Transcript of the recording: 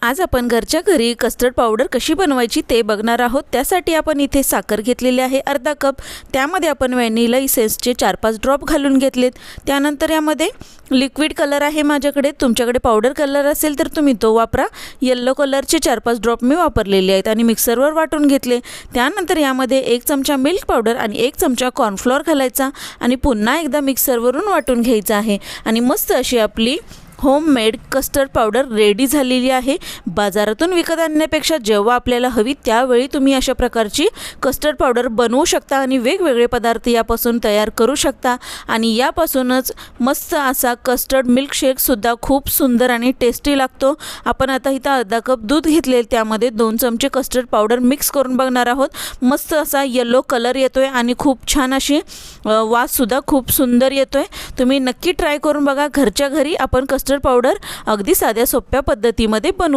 आज आपण घरच्या घरी कस्टर्ड पावडर कशी बनवायची ते बघणार आहोत। त्यासाठी आपण इथे साखर घेतलेली आहे अर्धा कप। त्यामध्ये आपण व्हॅनिला इसेन्सचे 4-5 ड्रॉप घालून घेतलेत। त्यानंतर यामध्ये लिक्विड कलर आहे माझ्याकडे, तुमच्याकडे पावडर कलर असेल तर तुम्ही तो वापरा। येलो कलरचे 4-5 ड्रॉप मी वापरलेले आहेत आणि मिक्सरवर वाटून घेतले। त्यानंतर यामध्ये 1 चमचा मिल्क पावडर आणि 1 चमचा कॉर्नफ्लोअर घालायचा आणि पुन्हा एकदा मिक्सरवरून वाटून घ्यायचं आहे आणि मस्त अशी आपली होममेड कस्टर्ड पावडर रेडी झालेली आहे। बाजारातून विकत आणण्यापेक्षा जेव्हा आपल्याला हवी त्यावेळी तुम्ही अशा प्रकारची कस्टर्ड पावडर बनवू शकता आणि वेगवेगळे पदार्थ यापासून तयार करू शकता आणि यापासूनच मस्त असा कस्टर्ड मिल्कशेक सुद्धा खूप सुंदर आणि टेस्टी लागतो। आपण आता इथं अर्धा कप दूध घेतले, त्यामध्ये 2 चमचे कस्टर्ड पावडर मिक्स करून बघणार आहोत। मस्त असा येलो कलर येतोय आणि खूप छान अशी वास सुद्धा खूप सुंदर येतोय। तुम्ही नक्की ट्राय करून बघा। घरच्या घरी आपण कस्टर्ड पावडर अगदी साध्या सोप्या पद्धतीमध्ये बनवू